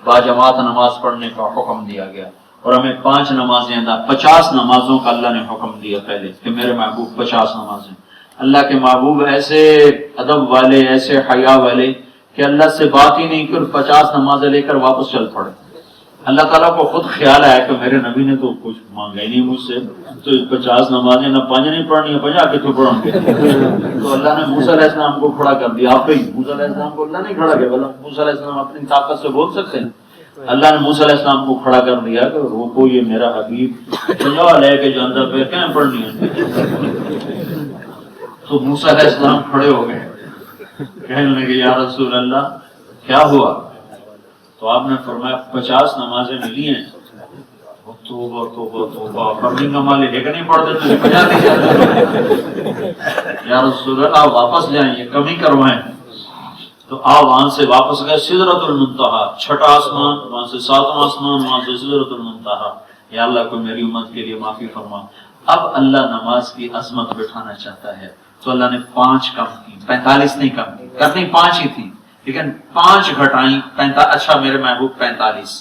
باجماعت نماز پڑھنے کا حکم دیا گیا، اور ہمیں 5 نمازیں ادا 50 نمازوں کا اللہ نے حکم دیا پہلے کہ میرے محبوب 50 نمازیں۔ اللہ کے محبوب ایسے ادب والے، ایسے حیا والے کہ اللہ سے بات ہی نہیں کہ 50 نمازیں لے کر واپس چل پڑے۔ اللہ تعالیٰ کو خود خیال آیا کہ میرے نبی نے تو کچھ مانگا ہی نہیں مجھ سے، تو 50 نمازیں نہ 5 نہیں پڑھنی ہے 50 کے تو پڑھوں گے۔ تو اللہ نے موسیٰ علیہ السلام کو کھڑا کر دیا۔ آپ ہی موسیٰ علیہ السلام کو اللہ نہیں کھڑا کیا، بلکہ موسیٰ علیہ السلام اپنی طاقت سے بول سکتے ہیں۔ اللہ نے موسیٰ علیہ السلام کو کھڑا کر دیا کہ روکو، یہ میرا حبیب 50 لے کے جاندہ پہ کہیں پڑھنی ہے۔ تو موسیٰ علیہ السلام کھڑے ہو گئے، کہنے لگے یا رسول اللہ کیا ہوا؟ تو آپ نے فرمایا 50 نمازیں ملی ہیں۔ توبہ توبہ توبہ، پڑھنے کا مال لے کے نہیں پڑھتے تو 50 نہیں جاتے۔ یا رسول اللہ آپ واپس جائیں، یہ کمی کروائیں۔ تو آپ وہاں سے واپس گئے سدرۃ المنتہا، 6واں آسمان، وہاں سے 7واں آسمان، وہاں سے سدرۃ المنتہا۔ یا اللہ کو میری امت کے لیے معافی فرما۔ اب اللہ نماز کی عظمت بٹھانا چاہتا ہے تو اللہ نے 5 کم کی، 45 نہیں کم کی، کرنی 5 ہی تھی لیکن 5 گھٹائیں 45۔ اچھا میرے محبوب 45،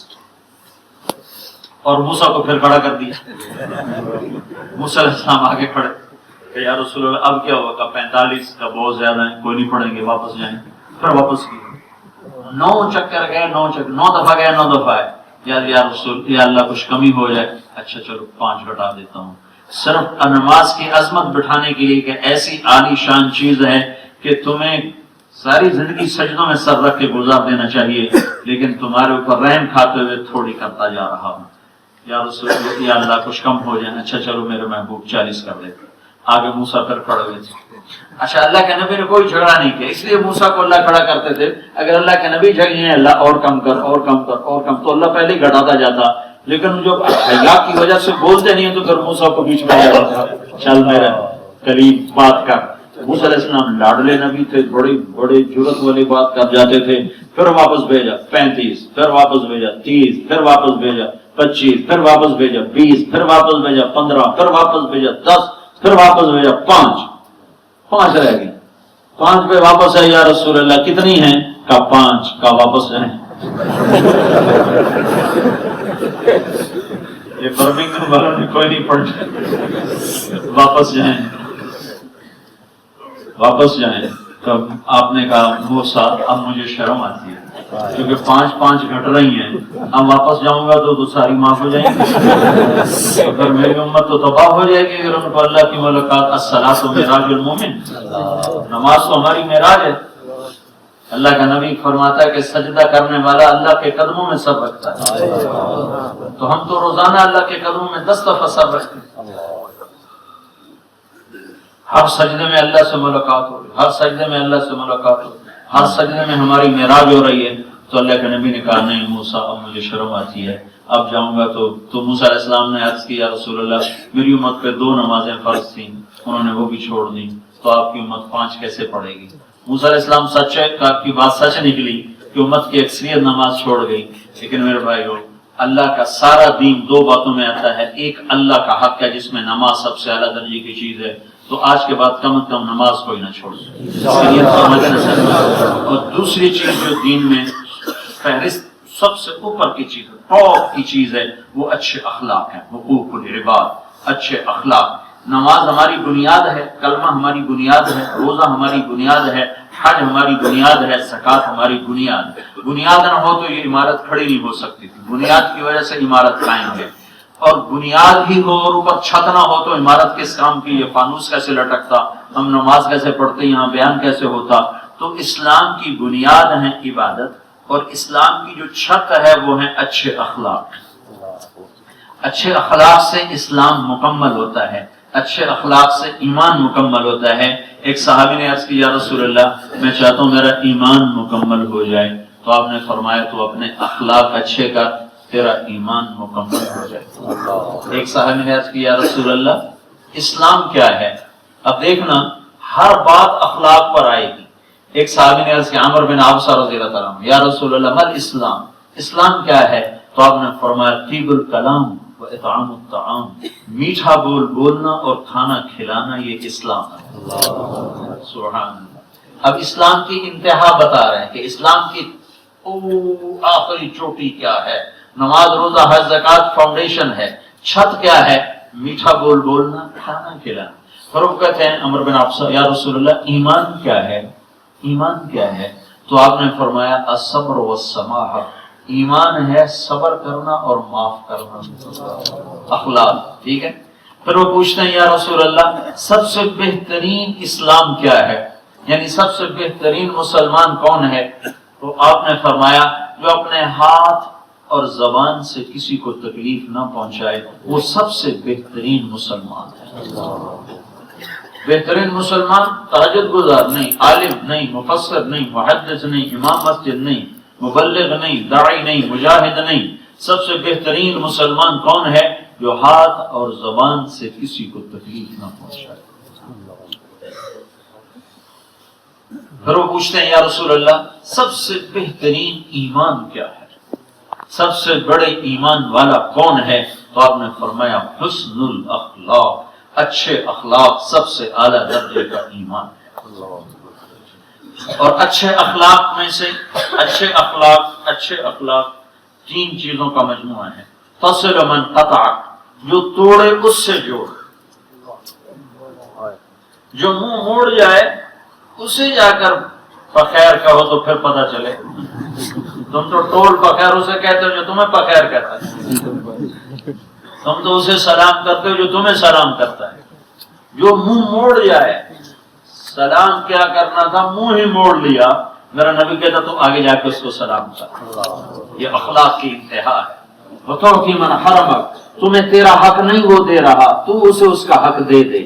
اور موسیٰ کو پھر کھڑا کر دیا۔ موسیٰ علیہ السلام آگے کھڑے کہ یا رسول اللہ اب کیا ہوگا؟ 45 کا بہت زیادہ ہے، کوئی نہیں پڑھیں گے، واپس جائیں۔ پھر واپس کی 9 چکر گئے، 9 دفعہ گئے، 9 دفعہ ہے۔ یا رسول، یا اللہ کچھ کمی ہو جائے۔ اچھا چلو 5 گھٹا دیتا ہوں۔ صرف نماز کی عظمت بٹھانے کے لیے کہ ایسی عالی شان چیز ہے کہ تمہیں ساری زندگی سجدوں میں سر رکھ کے گزار دینا چاہیے، لیکن تمہارے اوپر رحم کھاتے ہوئے تھوڑی کرتا جا رہا ہوں۔ یا رسول اللہ، یا اللہ کچھ کم ہو جائے۔ اچھا چلو میرے محبوب 40 کر دیتے۔ آگے موسیٰ پھر کھڑے ہوئے تھے۔ اچھا اللہ کے نبی نے کوئی جھگڑا نہیں کیا، اس لیے موسیٰ کو اللہ کھڑا کرتے تھے۔ اگر اللہ کے نبی جھگڑے ہیں اللہ اور کم کر، اور کم کر، اور کم، تو اللہ پہلے ہی گھٹاتا جاتا، لیکن جو حیا کی وجہ سے بولتے نہیں تو پھر موسیٰ کو بیچ میں جاتا، چل میرا قریب بات کر۔ موسیٰ علیہ السلام لاڈلے نبی تھے، بڑے جرأت والی بات کر جاتے تھے۔ پھر واپس بھیجا 35، پھر واپس بھیجا 30، پھر واپس بھیجا 25، پھر واپس بھیجا 20، پھر واپس بھیجا 15، پھر واپس بھیجا 10، پھر واپس بھیجا 5 رہ گئی۔ 5 پہ واپس ہے۔ یا رسول اللہ کتنی ہیں؟ کا 5 کا واپس جائیں۔ یہ برمنگھم والوں نے کوئی نہیں پڑھا، واپس جائیں، واپس جائیں۔ تو آپ نے کہا موسیٰ اب مجھے شرم آتی ہے کیونکہ 5 گھٹ رہی ہیں، اب واپس جاؤں گا تو ساری معاف ہو جائیں گی، اگر میری امت تو تباہ ہو جائے گی اگر ان کو اللہ کی ملاقات۔ الصلاۃ معراج المومن، نماز تو ہماری معراج ہے۔ اللہ کا نبی فرماتا ہے کہ سجدہ کرنے والا اللہ کے قدموں میں سر رکھتا ہے، تو ہم تو روزانہ اللہ کے قدموں میں 10 دفعہ سر رکھتے ہیں۔ ہر سجدے میں اللہ سے ملاقات ہو رہی ہے، ہر سجدے میں اللہ سے ملاقات ہو رہی ہے، ہر سجدے میں ہماری معراج ہو رہی ہے۔ تو اللہ کے نبی نے کہا نہیں موسیٰ اب مجھے شرم آتی ہے، اب جاؤں گا تو موسیٰ علیہ السلام نے عرض کیا رسول اللہ میری امت پہ 2 نمازیں فرض تھیں، انہوں نے وہ بھی چھوڑ دی، تو آپ کی امت 5 کیسے پڑھے گی؟ موسیٰ علیہ السلام سچ ہے کہ آپ کی بات سچ نکلی کہ امت کی اکثریت نماز چھوڑ گئی، لیکن میرے بھائیو اللہ کا سارا دین 2 باتوں میں آتا ہے۔ ایک اللہ کا حق ہے جس میں نماز سب سے اعلیٰ درجے کی چیز ہے، تو آج کے بعد کم از کم نماز کوئی نہ چھوڑ سکے، اور دوسری چیز جو دین میں فہرست سب سے اوپر کی چیز ہے، ٹاپ کی چیز ہے، وہ اچھے اخلاق ہیں، حقوق العباد، اچھے اخلاق۔ نماز ہماری بنیاد ہے، کلمہ ہماری بنیاد ہے، روزہ ہماری بنیاد ہے، حج ہماری بنیاد ہے، زکوٰۃ ہماری بنیاد ہے۔ بنیاد نہ ہو تو یہ عمارت کھڑی نہیں ہو سکتی تھی، بنیاد کی وجہ سے عمارت قائم ہے، اور بنیاد ہی ہو اور اوپر چھت نہ ہو تو عمارت کس کام کی؟ یہ فانوس کیسے لٹکتا، ہم نماز کیسے پڑھتے، یہاں بیان کیسے ہوتا؟ تو اسلام کی بنیاد ہے عبادت، اور اسلام کی جو چھت ہے وہ ہے اچھے اخلاق۔ اچھے اخلاق سے اسلام مکمل ہوتا ہے، اچھے اخلاق سے ایمان مکمل ہوتا ہے۔ ایک صحابی نے عرض کی یا رسول اللہ میں چاہتا ہوں میرا ایمان مکمل ہو جائے، تو آپ نے فرمایا تو اپنے اخلاق اچھے کر، تیرا ایمان مکمل ہو جائے۔ ایک صحابی نے عرض کی یا رسول اللہ اسلام کیا ہے؟ اب دیکھنا ہر بات اخلاق پر آئے گی۔ ایک صحابی نے عرض کی عمر بن عابسہ رضی اللہ تعالیٰ عنہ یا رسول اللہ مل اسلام، اسلام کیا ہے؟ تو آپ نے فرمایا طیب الکلام و اطعام الطعام، میٹھا بولنا اور کھانا کھلانا، یہ اسلام ہے۔ سبحان اللہ۔ اب اسلام کی انتہا بتا رہے ہیں کہ اسلام کی آخری چوٹی کیا ہے؟ نماز روزہ حج زکات فاؤنڈیشن ہے، چھت کیا ہے؟ میٹھا بول بولنا، کھانا کھلانا۔ پھر وہ کہتے ہیں عمر بن عبسہ یا رسول اللہ ایمان کیا ہے؟ ایمان کیا ہے؟ تو آپ نے فرمایا الصبر والسماحہ، ایمان ہے صبر کرنا اور معاف کرنا، اخلاق، ٹھیک ہے۔ پھر وہ پوچھتے ہیں یا رسول اللہ سب سے بہترین اسلام کیا ہے، یعنی سب سے بہترین مسلمان کون ہے؟ تو آپ نے فرمایا جو اپنے ہاتھ اور زبان سے کسی کو تکلیف نہ پہنچائے وہ سب سے بہترین مسلمان ہے۔ بہترین مسلمان تہجد گزار نہیں، عالم نہیں، مفسر نہیں، محدث نہیں، امام مسجد نہیں، مبلغ نہیں، داعی نہیں، مجاہد نہیں۔ سب سے بہترین مسلمان کون ہے؟ جو ہاتھ اور زبان سے کسی کو تکلیف نہ پہنچائے۔ پھر وہ پوچھتے ہیں یا رسول اللہ سب سے بہترین ایمان کیا ہے، سب سے بڑے ایمان والا کون ہے؟ تو آپ نے فرمایا حسن الاخلاق، اچھے اخلاق سب سے اعلیٰ درجے کا ایمان ہے۔ اور اچھے اخلاق میں سے اچھے اخلاق تین چیزوں کا مجموعہ ہے۔ تصل من قطعک، جو توڑے اس سے جوڑ، جو منہ موڑ جائے اسے جا کر بخیر کہو تو پھر پتہ چلے۔ تم تو ٹول بخیر اسے کہتے ہو جو تمہیں بخیر کہتا ہے، تم تو اسے سلام کرتے ہو جو تمہیں سلام کرتا ہے۔ جو منہ موڑ جائے، سلام کیا کرنا تھا منہ ہی موڑ لیا، میرا نبی کہتا تو آگے جا کے اس کو سلام کر۔ یہ اخلاق کی انتہا ہے۔ وَتُعْطِي مَنْ حَرَمَكَ، تمہیں تیرا حق نہیں وہ دے رہا، تو اسے اس کا حق دے دے،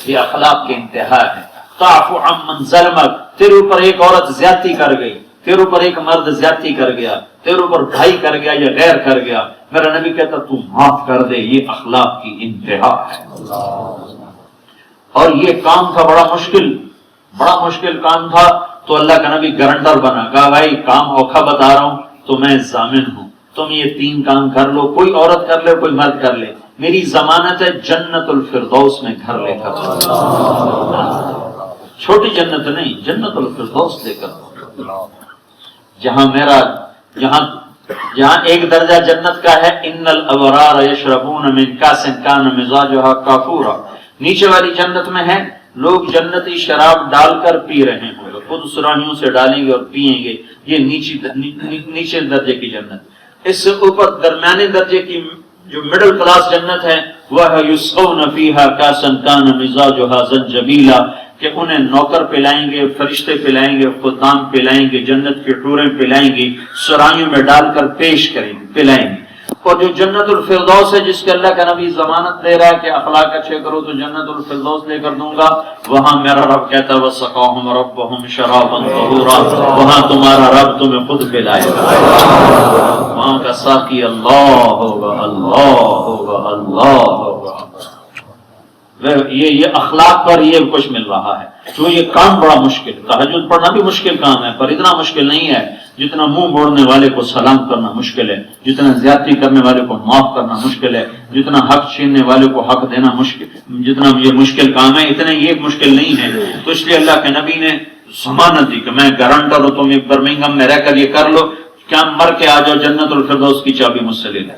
یہ اخلاق کی انتہا ہے۔ تَعْفُ عَمَّنْ ظَلَمَكَ، تیرے اوپر ایک عورت زیادتی کر گئی، تیرے اوپر ایک مرد زیادتی کر گیا، تیرے اوپر بھائی کر گیا یا غیر کر گیا، میرا نبی کہتا تو معاف کر دے، یہ اخلاق کی انتہا ہے۔ اور یہ کام تھا بڑا مشکل کام تھا، تو اللہ کا نبی گارنٹر بنا، کہا بھائی کام اوکھا بتا رہا ہوں تو میں ضامن ہوں، تم یہ تین کام کر لو، کوئی عورت کر لے کوئی مرد کر لے، میری ضمانت ہے جنت الفردوس میں گھر لے کر، چھوٹی جنت نہیں، جنت الفردوس لے کر، جہاں ایک درجہ جنت کا ہے ان الابرار یشربون من کاس کان مزاجها کافورا، نیچے والی جنت میں ہے لوگ جنتی شراب ڈال کر پی رہے ہوں گے، خود سراہیوں سے ڈالیں گے اور پیئیں گے، یہ نیچے درجے کی جنت۔ اس سے اوپر درمیانے درجے کی جو مڈل کلاس جنت ہے وہ ہے یسقون فیہا کاسا کان مزاجها زنجبیلا، کہ انہیں نوکر پلائیں گے، فرشتے پلائیں گے، خدام پلائیں گے، جنت کی ٹوریں پلائیں گے، سرائیوں میں ڈال کر پیش کریں گے، پلائیں گے۔ اور جو جنت الفردوس ہے جس کے اللہ کا نبی ضمانت دے رہا ہے کہ اخلاق اچھے کرو تو جنت الفردوس لے کر دوں گا، وہاں میرا رب کہتا ہے وَسَقَاهُمْ رَبُّهُمْ شَرَابًا طَهُورًا، وہاں تمہارا رب تمہیں خود پلائے گا، وہاں کا ساقی اللہ ہوگا، اللہ ہوگا۔ یہ اخلاق پر یہ کچھ مل رہا ہے۔ تو یہ کام بڑا مشکل، تہجد پڑھنا بھی مشکل کام ہے، پر اتنا مشکل نہیں ہے جتنا منہ موڑنے والے کو سلام کرنا مشکل ہے، جتنا زیادتی کرنے والے کو معاف کرنا مشکل ہے، جتنا حق چھیننے والے کو حق دینا مشکل، جتنا یہ مشکل کام ہے اتنا یہ مشکل نہیں ہے۔ تو اس لیے اللہ کے نبی نے ضمانت دی کہ میں گارنٹر ہوں، تم برمنگھم میں رہ کر یہ کر لو، کیا مر کے آ جاؤ جنت الفردوس کی چابی مجھ سے لے لیں۔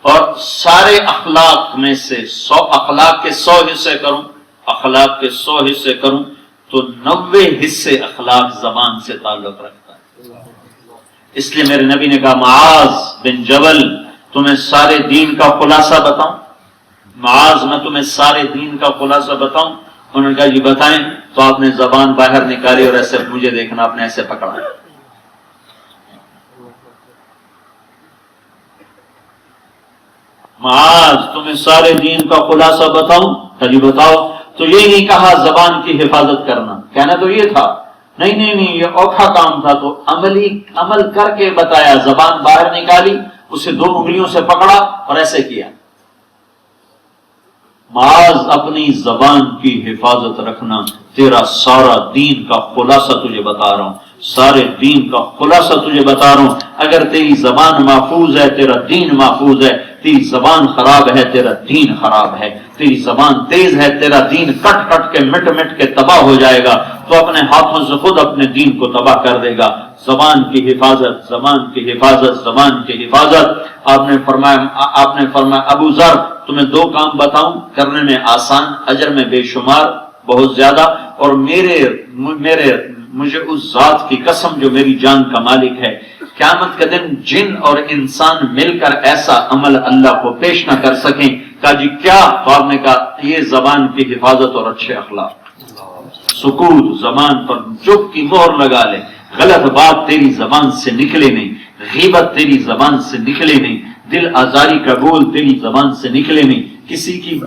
اور سارے اخلاق میں سے 100 اخلاق کے 100 حصے کروں تو 90 حصے اخلاق زبان سے تعلق رکھتا ہے۔ اس لیے میرے نبی نے کہا معاذ بن جبل تمہیں سارے دین کا خلاصہ بتاؤں، معاذ میں تمہیں سارے دین کا خلاصہ بتاؤں؟ انہوں نے کہا جی بتائیں، تو آپ نے زبان باہر نکالی اور ایسے مجھے دیکھنا، آپ نے ایسے پکڑا، معاذ تمہیں سارے دین کا خلاصہ بتاؤں؟ جی بتاؤ۔ تو یہ نہیں کہا زبان کی حفاظت کرنا، کہنا تو یہ تھا نہیں یہ اوکھا کام تھا، تو عمل کر کے بتایا، زبان باہر نکالی، اسے 2 انگلیوں سے پکڑا اور ایسے کیا۔ معاذ اپنی زبان کی حفاظت رکھنا، تیرا سارا دین کا خلاصہ تجھے بتا رہا ہوں، سارے دین کا خلاصہ تجھے بتا رہا ہوں. اگر تیری زبان محفوظ ہے تیرا دین محفوظ ہے. تیری زبان خراب ہے تیرا دین خراب ہے. تیری زبان تیز ہے تیرا دین کٹ کٹ کے مٹ مٹ کے تباہ ہو جائے گا. تو اپنے ہاتھوں سے خود اپنے دین کو تباہ کر دے گا. زبان کی حفاظت، زبان کی حفاظت، زبان کی حفاظت. آپ نے فرمایا ابو ذر تمہیں 2 کام بتاؤں کرنے میں آسان، اجر میں بے شمار بہت زیادہ، اور مجھے اس ذات کی قسم جو میری جان کا مالک ہے، قیامت کے دن جن اور انسان مل کر ایسا عمل اللہ کو پیش نہ کر سکیں. کہا جی کیا؟ خواب نے کہا یہ زبان کی حفاظت اور اچھے اخلاق. سکوت، زبان پر چپ کی مہر لگا لے. غلط بات تیری زبان سے نکلے نہیں، غیبت تیری زبان سے نکلے نہیں، دل آزاری کا بول تیری زبان سے نکلے نہیں، کسی کی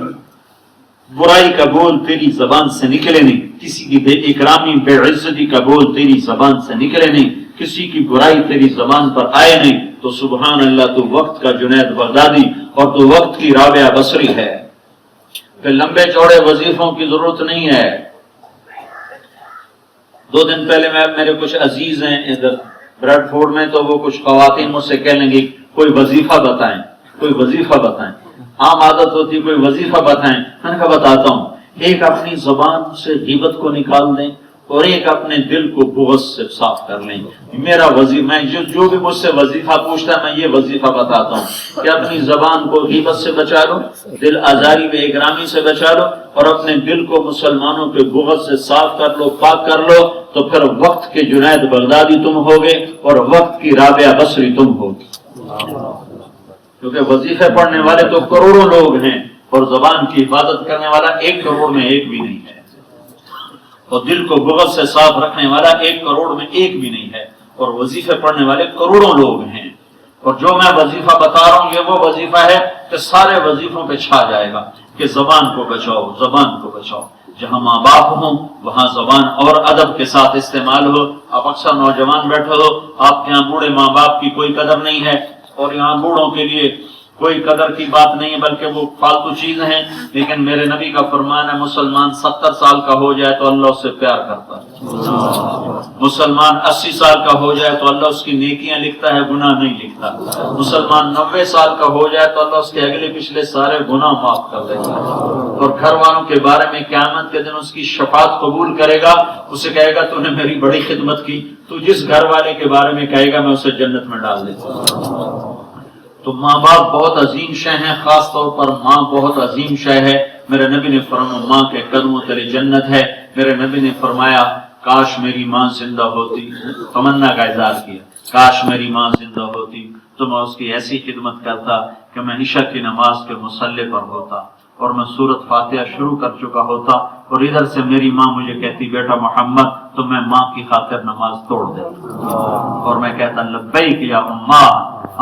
برائی کا بول تیری زبان سے نکلے نہیں، کسی کی بے اکرامی بے عزتی کا بول تیری زبان سے نکلے نہیں، کسی کی برائی تیری زبان پر آئے نہیں. تو سبحان اللہ تو وقت کا جنید بغدادی اور تو وقت کی رابعہ بصری ہے. پھر لمبے چوڑے وظیفوں کی ضرورت نہیں ہے. 2 دن پہلے میرے کچھ عزیز ہیں ادھر بریڈ فورڈ میں، تو وہ کچھ خواتین مجھ سے کہنے لگی کوئی وظیفہ بتائیں، کوئی وظیفہ بتائیں. عام عادت ہوتی کوئی وظیفہ بتائیں. میں نے کہا بتاتا ہوں. ایک اپنی زبان سے غیبت کو نکال دیں اور ایک اپنے دل کو بغض سے صاف کر لیں. میرا وظیفہ، میں جو بھی مجھ سے وظیفہ پوچھتا ہے میں یہ وظیفہ بتاتا ہوں کہ اپنی زبان کو غیبت سے بچا لو، دل آزاری بے اکرامی سے بچا لو، اور اپنے دل کو مسلمانوں کے بغض سے صاف کر لو، پاک کر لو. تو پھر وقت کے جنید بغدادی تم ہوگے اور وقت کی رابعہ بصری تم ہوگی. کیونکہ وظیفے پڑھنے والے تو کروڑوں لوگ ہیں اور زبان کی حفاظت کرنے والا 1 کروڑ میں 1 بھی نہیں ہے، اور دل کو بغض سے صاف رکھنے والا 1 کروڑ میں 1 بھی نہیں ہے، اور وظیفے پڑھنے والے کروڑوں لوگ ہیں. اور جو میں وظیفہ بتا رہا ہوں یہ وہ وظیفہ ہے کہ سارے وظیفوں پہ چھا جائے گا کہ زبان کو بچاؤ، زبان کو بچاؤ. جہاں ماں باپ ہوں وہاں زبان اور ادب کے ساتھ استعمال ہو. آپ اکثر نوجوان بیٹھے ہو، آپ کے یہاں بوڑھے ماں باپ کی کوئی قدر نہیں ہے، اور یہاں بوڑھوں کے لیے کوئی قدر کی بات نہیں ہے بلکہ وہ فالتو چیز ہیں. لیکن میرے نبی کا فرمان ہے مسلمان 70 سال کا ہو جائے تو اللہ اس سے پیار کرتا ہے. مسلمان 80 سال کا ہو جائے تو اللہ اس کی نیکیاں لکھتا ہے، گناہ نہیں لکھتا. مسلمان 90 سال کا ہو جائے تو اللہ اس کے اگلے پچھلے سارے گناہ معاف کر دیتا ہے. اور گھر والوں کے بارے میں قیامت کے دن اس کی شفاعت قبول کرے گا. اسے کہے گا تو نے میری بڑی خدمت کی. تو جس گھر والے کے بارے میں کہے گا میں اسے جنت میں ڈال دیتا ہوں. تو ماں باپ بہت عظیم شے ہیں، خاص طور پر ماں بہت عظیم شے ہے. میرے نبی نے فرمایا ماں کے قدموں تیری جنت ہے. میرے نبی نے فرمایا کاش میری ماں زندہ ہوتی، تمنا کا اظہار کیا، کاش میری ماں زندہ ہوتی تو میں اس کی ایسی خدمت کرتا کہ میں عشاء کی نماز کے مصلی پر ہوتا اور میں سورۃ فاتحہ شروع کر چکا ہوتا، اور ادھر سے میری ماں مجھے کہتی بیٹا محمد، تو میں ماں کی خاطر نماز توڑ دیتا اور میں کہتا لبیک یا اماں،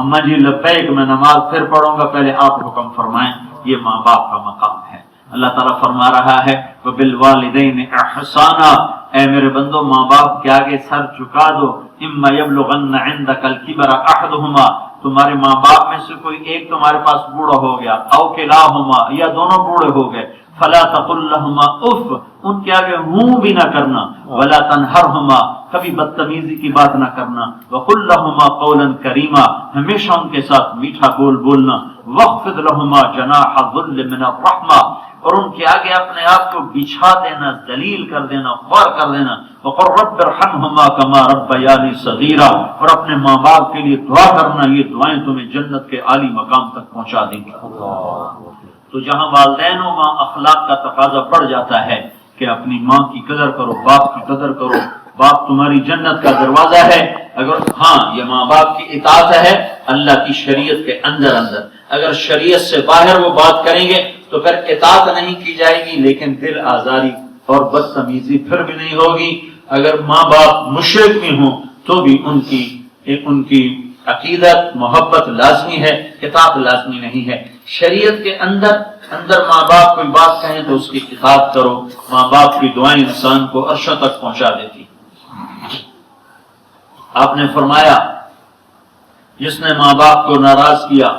اماں جی لبیک، میں نماز پھر پڑھوں گا، پہلے آپ حکم فرمائیں. یہ ماں باپ کا مقام ہے. اللہ تعالیٰ فرما رہا ہے وَبِالْوَالِدَيْنِ احسانا، اے میرے بندو ماں باپ کے آگے سر جھکا دو. اِمَّا يَبْلُغَنَّ عِنْدَكَ الْكِبَرَ أَحَدُهُمَا، تمہارے ماں باپ میں سے کوئی ایک تمہارے پاس بوڑھا ہو گیا، او کلاہما، یا دونوں بوڑھے ہو گئے، فلا تقل لهما اف، ان کے آگے منہ بھی نہ کرنا، ولا تنہرهما، کبھی بدتمیزی کی بات نہ کرنا، وقل لهما قولا کریما، ہمیشہ ان کے ساتھ میٹھا بول بولنا، واخفض لهما جناح الذل من الرحمہ، اور ان کے آگے اپنے آپ کو بچھا دینا، ذلیل کر دینا، خوار کر دینا. وقل رب ارحمهما كما ربياني صغيرا، اور اپنے ماں باپ کے لیے دعا کرنا، یہ دعائیں تمہیں جنت کے عالی مقام تک پہنچا دیں گی. تو جہاں والدین و ماں اخلاق کا تقاضا بڑھ جاتا ہے کہ اپنی ماں کی قدر کرو، باپ کی قدر کرو، باپ تمہاری جنت کا دروازہ ہے. اگر ہاں یہ ماں باپ کی اطاعت ہے اللہ کی شریعت کے اندر، اگر شریعت سے باہر وہ بات کریں گے تو پھر اطاعت نہیں کی جائے گی، لیکن دل آزاری اور بدتمیزی پھر بھی نہیں ہوگی. اگر ماں باپ مشرک بھی ہوں تو بھی ان کی عقیدت محبت لازمی ہے، اطاعت لازمی نہیں ہے. شریعت کے اندر ماں باپ کوئی بات کہیں تو اس کی اطاعت کرو. ماں باپ کی دعائیں انسان کو عرشوں تک پہنچا دیتی. آپ نے فرمایا جس نے ماں باپ کو ناراض کیا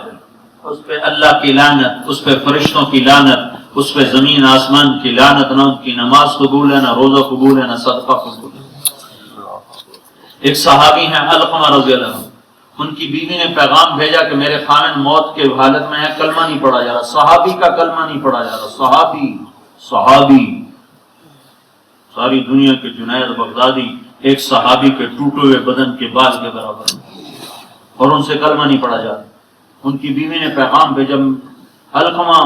اس پہ اللہ کی لعنت، اس پہ فرشتوں کی لعنت، اس پہ زمین آسمان کی لعنت. نہ ان کی نماز قبول ہے، نہ روزہ قبول ہے، نہ صدقہ قبول ہے. ایک صحابی ہیں علقمہ رضی اللہ عنہ، ان کی بیوی نے پیغام بھیجا کہ میرے خاوند موت کے حالت میں ہے، کلمہ نہیں پڑھا جا رہا، صحابی کا کلمہ نہیں پڑھا جا رہا، صحابی ساری دنیا کے جنید بغدادی ایک صحابی کے ٹوٹے ہوئے بدن کے بال کے برابر، اور ان سے کلمہ نہیں پڑھا جا رہا۔ ان کی بیوی نے پیغام بھیجا علقمہ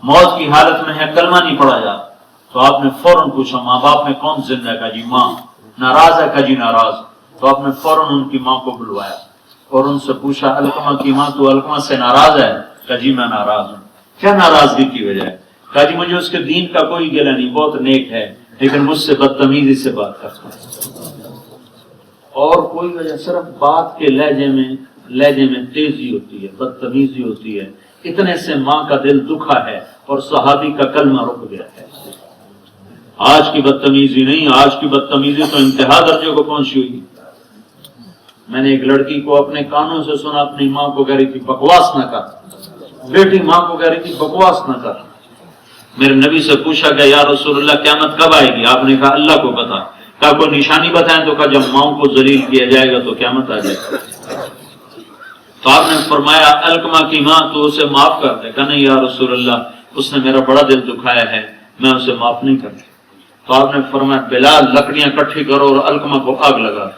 موت کی حالت میں ہے، کلمہ نہیں پڑھا جا رہا، تو آپ نے فوراً پوچھا ماں باپ میں کون زندہ ہے؟ کہا جی ماں۔ ناراض ہے؟ کہا جی ناراض۔ تو آپ نے فوراً ان کی ماں کو بلوایا اور ان سے پوچھا علقمہ کی ماں تو علقمہ سے ناراض ہے؟ کہا جی میں ناراض ہوں۔ کیا ناراضگی کی وجہ ہے؟ کہا جی مجھے اس کے دین کا کوئی گلہ نہیں، بہت نیک ہے، لیکن مجھ سے بدتمیزی سے بات کرتا ہے، اور کوئی وجہ، صرف بات کے لہجے میں تیزی ہوتی ہے، بدتمیزی ہوتی ہے، اتنے سے ماں کا دل دکھا ہے اور صحابی کا کلمہ رک گیا ہے۔ آج کی بدتمیزی نہیں، آج کی بدتمیزی تو انتہا درجے کو پہنچی ہوئی۔ میں نے ایک لڑکی کو اپنے کانوں سے سنا، اپنی ماں کو کہہ رہی تھی بکواس نہ کر، بیٹی ماں کو کہہ رہی تھی بکواس نہ کر۔ میرے نبی سے پوچھا گیا یا رسول اللہ قیامت کب آئے گی؟ آپ نے کہا اللہ کو پتا۔ کہا کوئی نشانی بتائیں؟ تو کہا جب ماؤں کو ذلیل کیا جائے گا تو قیامت آ جائے گا۔ تو آپ نے فرمایا علقمہ کی ماں تو اسے معاف کر دے۔ کہا نہیں یا رسول اللہ اس نے میرا بڑا دل دکھایا ہے، میں اسے معاف نہیں کرتا۔ تو آپ نے فرمایا بلال لکڑیاں اکٹھی کرو اور علقمہ کو آگ لگا۔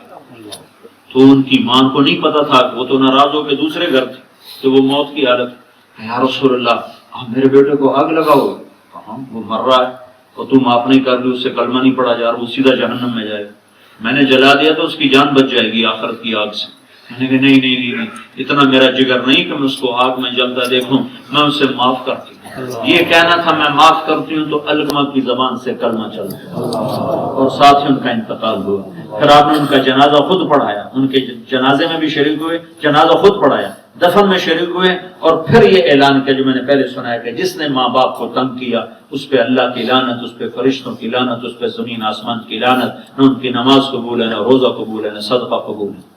تو ان کی ماں کو نہیں پتا تھا، وہ تو ناراض ہو کے دوسرے گھر تھے تو وہ موت کی حالت۔ یا رسول اللہ آپ میرے بیٹے کو آگ لگاؤ؟ کہاں وہ مر رہا ہے، تو تم معاف نہیں کر لی، اس سے کلمہ نہیں پڑھا جا رہا، وہ سیدھا جہنم میں جائے گا، میں نے جلا دیا تو اس کی جان بچ جائے گی آخرت کی آگ سے۔ میں نے کہا نہیں، اتنا میرا جگر نہیں کہ میں اس کو آگ میں جلتا دیکھوں، میں اسے معاف کرتی ہوں۔ یہ کہنا تھا میں معاف کرتی ہوں تو علقمہ کی زبان سے کلمہ چل گیا اور ساتھ ہی ان کا انتقال ہوا۔ پھر آپ نے ان کا جنازہ خود پڑھایا، ان کے جنازے میں بھی شریک ہوئے، جنازہ خود پڑھایا، دفن میں شریک ہوئے، اور پھر یہ اعلان کیا جو میں نے پہلے سنا ہے کہ جس نے ماں باپ کو تنگ کیا اس پہ اللہ کی لعنت، اس پہ فرشتوں کی لعنت، اس پہ زمین آسمان کی لعنت، نہ ان کی نماز قبول ہے، نہ روزہ قبول ہے، نہ صدقہ قبول ہے۔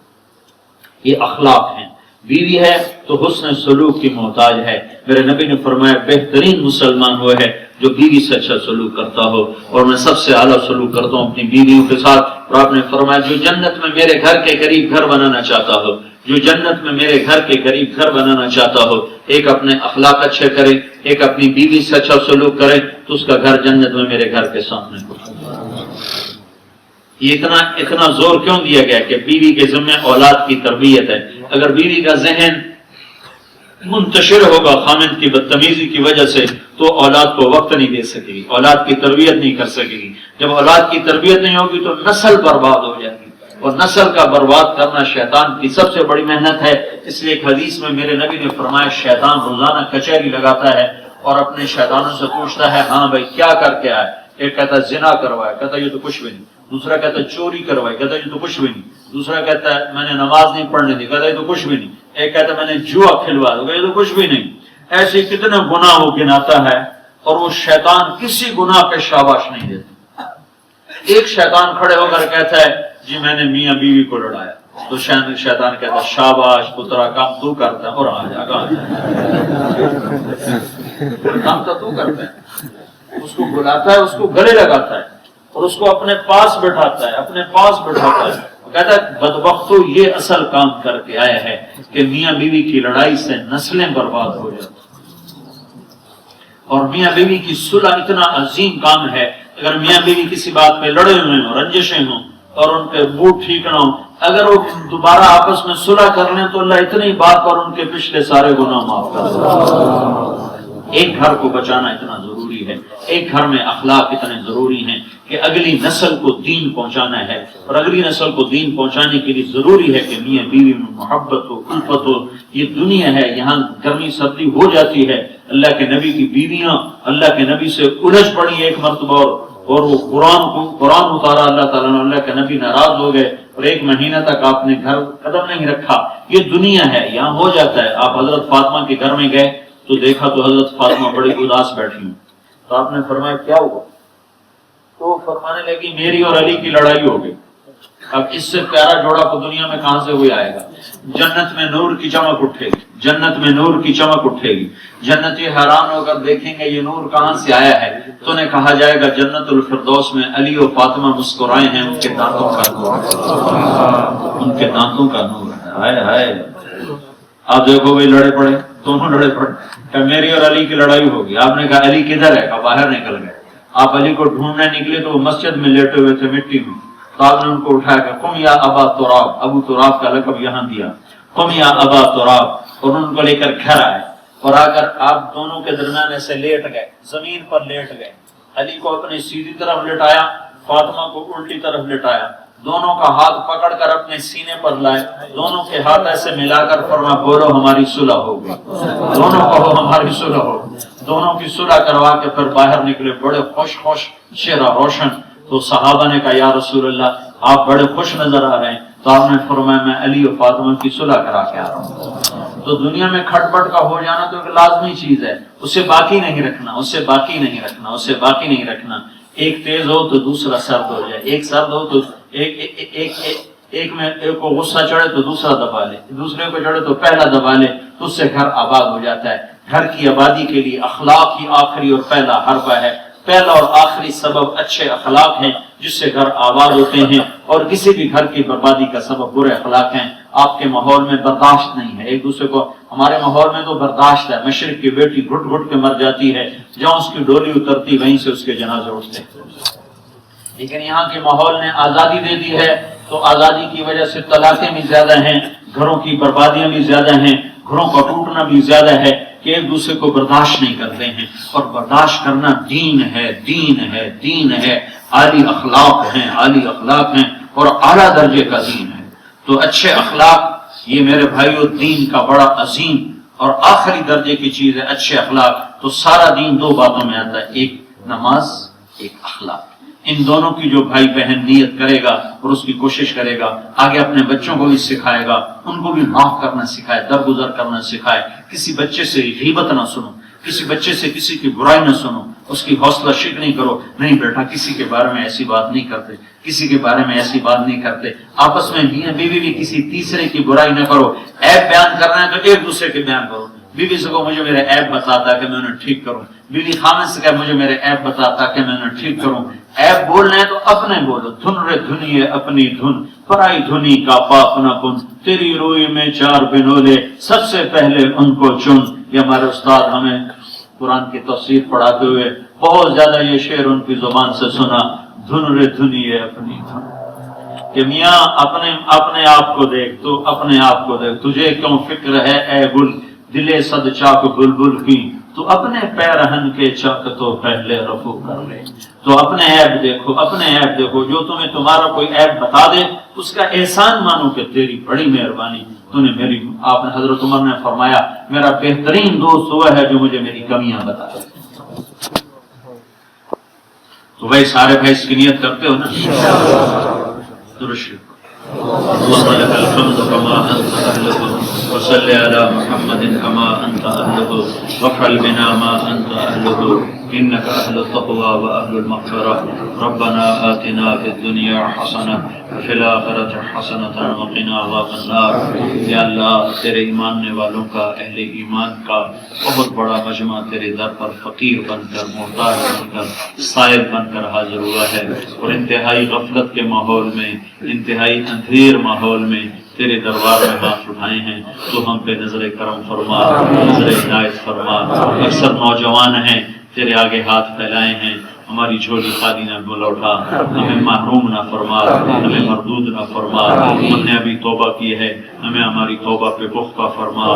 یہ اخلاق ہیں۔ بیوی ہے تو حسن سلوک کی محتاج ہے۔ میرے نبی نے فرمایا بہترین مسلمان وہ ہے جو بیوی سے اچھا سلوک کرتا ہو، اور میں سب سے اعلیٰ سلوک کرتا ہوں اپنی بیویوں کے ساتھ۔ اور آپ نے فرمایا جو جنت میں میرے گھر کے قریب گھر بنانا چاہتا ہو، جو جنت میں میرے گھر کے قریب گھر بنانا چاہتا ہو، ایک اپنے اخلاق اچھے کرے، ایک اپنی بیوی سے اچھا سلوک کرے، تو اس کا گھر جنت میں میرے گھر کے سامنے ہو۔ یہ اتنا زور کیوں دیا گیا کہ بیوی کے ذمہ اولاد کی تربیت ہے۔ اگر بیوی کا ذہن منتشر ہوگا خامد کی بدتمیزی کی وجہ سے تو اولاد کو وقت نہیں دے سکے گی، اولاد کی تربیت نہیں کر سکے گی۔ جب اولاد کی تربیت نہیں ہوگی تو نسل برباد ہو جائے گی، اور نسل کا برباد کرنا شیطان کی سب سے بڑی محنت ہے۔ اس لیے ایک حدیث میں میرے نبی نے فرمایا شیطان روزانہ کچہری لگاتا ہے اور اپنے شیطانوں سے پوچھتا ہے ہاں بھائی کیا کر کے آئے؟ ایک کہتا ہے زنا کروایا، کہتا ہے یہ تو کچھ بھی نہیں۔ دوسرا کہتا ہے چوری کروائی، کہتا ہے یہ تو کچھ بھی نہیں۔ دوسرا کہتا ہے میں نے نماز نہیں پڑھنے دی، کہتا ہے یہ تو کچھ بھی نہیں۔ ایک کہتا ہے میں نے جوا کھلوا دیا، یہ تو کچھ بھی نہیں۔ ایسے کتنے گناہ وہ گناتا ہے، اور وہ شیطان کسی گناہ پہ شاباش نہیں دیتا۔ ایک شیطان کھڑے ہو کر کہتا ہے جی میں نے میاں بیوی کو لڑایا، تو شیطان کہتا ہے شاباش پترا کام تو کرتا ہے، اور آ جا کام تو کرتا ہے۔ اس کو بلاتا ہے، اس کو گلے لگاتا ہے اور اس کو اپنے پاس بٹھاتا ہے، اپنے پاس بٹھاتا ہے۔ کہتا ہے بدبختو یہ اصل کام کر کے آیا ہے کہ میاں بیوی کی لڑائی سے نسلیں برباد ہو جاتی، اور میاں بیوی کی صلح اتنا عظیم کام ہے۔ اگر میاں بیوی کسی بات پہ لڑے ہوئے ہوں، رنجشیں ہوں، اور ان کے بوٹ ٹھیک نہ ہوں، اگر وہ دوبارہ آپس میں صلح کر لیں تو اللہ اتنی بات پر ان کے پچھلے سارے گناہ معاف کر دے۔ ایک گھر کو بچانا اتنا ضروری ہے، ایک گھر میں اخلاق اتنے ضروری ہیں کہ اگلی نسل کو دین پہنچانا ہے، اور اگلی نسل کو دین پہنچانے کے لیے ضروری ہے کہ میاں بیوی میں محبت ہو، الفت ہو۔ یہ دنیا ہے، یہاں گرمی سردی ہو جاتی ہے۔ اللہ کے نبی کی بیویاں اللہ کے نبی سے الجھ پڑی ایک مرتبہ، اور وہ قرآن اتارا اللہ تعالیٰ نے، اللہ کے نبی ناراض ہو گئے، اور ایک مہینہ تک آپ نے گھر قدم نہیں رکھا۔ یہ دنیا ہے، یہاں ہو جاتا ہے۔ آپ حضرت فاطمہ کے گھر میں گئے تو دیکھا تو حضرت فاطمہ بڑی اداس بیٹھی ہوں، تو آپ نے فرمایا کیا ہوا؟ تو فرمانے لگی میری اور علی کی لڑائی ہو گئی۔ اب اس سے پیارا جوڑا کو دنیا میں کہاں سے ہوئی آئے گا؟ جنت میں نور کی چمک اٹھے گی، جنت میں نور کی چمک اٹھے گی، جنتی حیران ہو کر دیکھیں گے یہ نور کہاں سے آیا ہے، تو انہیں کہا جائے گا جنت الفردوس میں علی و فاطمہ مسکرائے ہیں، ان کے دانتوں کا نور، ان کے دانتوں کا نور ہے۔ ہائے ہائے، آپ دیکھو بھائی لڑے پڑے، دونوں لڑے پڑے، کہ میری اور علی کی لڑائی ہوگی، آپ نے کہا علی کدھر ہے؟ کہ باہر نکل گئے۔ آپ علی کو ڈھونڈنے نکلے تو وہ مسجد میں لیٹے ہوئے تھے مٹی میں، تو آپ نے ان کو اٹھایا کہ قم یا ابا تراب، ابو تراب کا لقب یہاں دیا، قم یا ابا تراب، اور ان کو لے کر گھر آئے، اور آ کر آپ دونوں کے درمیان ایسے لیٹ گئے، زمین پر لیٹ گئے، علی کو اپنی سیدھی طرف لٹایا، فاطمہ کو الٹی طرف لٹایا، دونوں کا ہاتھ پکڑ کر اپنے سینے پر لائے، دونوں کے ہاتھ ایسے ملا کر فرمایا بولو ہماری صلح ہو گئی، دونوں کہو ہماری صلح ہو گئی، دونوں کی صلح کروا کے پھر باہر نکلے بڑے خوش چہرہ روشن۔ تو صحابہ نے کہا یا رسول اللہ آپ بڑے خوش نظر آ رہے ہیں، تو آپ نے فرمایا میں علی و فاطمہ کی صلح کرا کے آ رہا ہوں۔ تو دنیا میں کھٹ پٹ کا ہو جانا تو ایک لازمی چیز ہے، اسے باقی نہیں رکھنا، اسے باقی نہیں رکھنا، اسے باقی نہیں رکھنا۔ ایک تیز ہو تو دوسرا سرد ہو جائے، ایک سرد ہو تو ایک میں ایک کو غصہ چڑھے تو دوسرا دبا لے، دوسرے کو چڑھے تو پہلا دبا لے، تو اس سے گھر آباد ہو جاتا ہے۔ گھر کی آبادی کے لیے اخلاق ہی آخری اور پہلا حربہ ہے، پہلا اور آخری سبب اچھے اخلاق ہیں جس سے گھر آباد ہوتے ہیں، اور کسی بھی گھر کی بربادی کا سبب برے اخلاق ہیں۔ آپ کے ماحول میں برداشت نہیں ہے ایک دوسرے کو، ہمارے ماحول میں تو برداشت ہے، مشرق کی بیٹی گھٹ گھٹ کے مر جاتی ہے، جہاں اس کی ڈولی اترتی وہیں سے اس کے جنازے اٹھتے ہیں۔ لیکن یہاں کے ماحول نے آزادی دے دی ہے، تو آزادی کی وجہ سے طلاقیں بھی زیادہ ہیں، گھروں کی بربادیاں بھی زیادہ ہیں، گھروں کا ٹوٹنا بھی زیادہ ہے، کہ ایک دوسرے کو برداشت نہیں کرتے ہیں۔ اور برداشت کرنا دین ہے، دین ہے، دین ہے، عالی اخلاق ہیں، عالی اخلاق ہیں، اور اعلیٰ درجے کا دین ہے۔ تو اچھے اخلاق یہ میرے بھائیو دین کا بڑا عظیم اور آخری درجے کی چیز ہے، اچھے اخلاق۔ تو سارا دین دو باتوں میں آتا ہے، ایک نماز، ایک اخلاق۔ ان دونوں کی جو بھائی بہن نیت کرے گا اور اس کی کوشش کرے گا، آگے اپنے بچوں کو بھی سکھائے گا، ان کو بھی معاف کرنا سکھائے، درگزر کرنا سکھائے۔ کسی بچے سے غیبت نہ سنو، کسی بچے سے کسی کی برائی نہ سنو، اس کی حوصلہ شک نہیں کرو، نہیں بیٹا کسی کے بارے میں ایسی بات نہیں کرتے، کسی کے بارے میں ایسی بات نہیں کرتے۔ آپس میں میاں بیوی بھی کسی تیسرے کی برائی نہ کرو، عیب بیان کرنا ہے تو ایک دوسرے کے بیان کرو۔ بیوی سے کہو مجھے میرے عیب بتاتا کہ میں انہیں ٹھیک کروں، بیوی خامن سے کہے مجھے میرے عیب بتاتا کہ میں انہیں ٹھیک کروں۔ عیب بولنا ہے تو اپنے بولو، دھن رے دھنیے اپنی دھن، پرائی دھنی کا پاپ نہ کن، تیری روئی میں چار بنولے سب سے پہلے ان کو چن۔ یہ ہمارے استاد ہمیں قرآن کی تفسیر پڑھاتے ہوئے بہت زیادہ یہ شعر ان کی زبان سے سنا، دھن رے دھنیے اپنی دھن، کہ میاں اپنے آپ کو دیکھ، تو اپنے آپ کو دیکھ، تجھے کیوں فکر ہے اے گل دلے صد چاک بلبل کی، تو اپنے پیرہن کے چاک تو پہلے رفو کر لے۔ تو اپنے عیب دیکھو، اپنے عیب دیکھو، جو تمہیں تمہارا کوئی عیب بتا دے اس کا احسان مانو کہ تیری بڑی مہربانی، تو نے میری، آپ نے حضرت عمر نے فرمایا میرا بہترین دوست وہ ہے جو مجھے میری کمیاں بتائے۔ تو بھائی سارے بھائی اس کی نیت کرتے ہو نا؟ درشق اللهم لك الحمد كما أنت أهله وصل على محمد كما أنت أهله وافعل بنا ما أنت أهله إنك أهل التقوى وأهل المغفرة ربنا آتنا في الدنيا حسنة وفي الآخرة حسنة وقنا عذاب النار۔ یا اللہ تیرے ایمان نے والوں کا، اہل ایمان کا بہت بڑا مجمع تیرے در پر فقیر بن کر، محتاج بن کر، سائل بن کر حاضر ہوا ہے، اور انتہائی غفلت کے ماحول میں، انتہائی اندھیر ماحول میں تیرے دربار میں ہاتھ اٹھائے ہیں۔ تو ہم پہ نظر کرم فرما، نظر عنایت فرما۔ اکثر نوجوان ہیں تیرے آگے ہاتھ پھیلائے ہیں، ہماری جھولی خالی نہ لوٹا، ہمیں محروم نہ فرما، ہمیں مردود نہ فرما۔ ہم نے ابھی توبہ کی ہے، ہمیں ہماری توبہ پہ پختہ فرما۔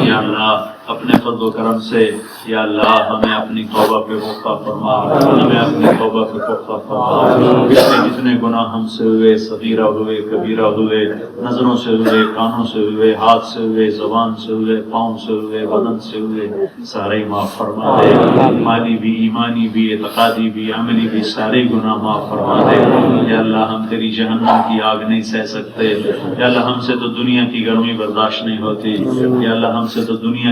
یا اللہ اپنے فضل و کرم سے، یا اللہ ہمیں اپنی توبہ پہ پختہ فرما، ہمیں اپنی توبہ پہ پختہ فرما۔ جتنے گناہ ہم سے ہوئے، صغیرہ ہوئے، کبیرہ ہوئے، نظروں سے ہوئے، کانوں سے ہوئے، ہاتھ سے ہوئے، زبان سے ہوئے، پاؤں سے ہوئے، بدن سے ہوئے، سارے معاف فرما دے۔ مالی بھی، ایمانی بھی، اعتقادی بھی، عملی بھی، سارے گناہ معاف فرما دے۔ یا اللہ ہم تیری جہنم کی آگ نہیں سہ سکتے، یا اللہ ہم سے تو دنیا کی گرمی برداشت نہیں ہوتی، یا اللہ ہم سے تو دنیا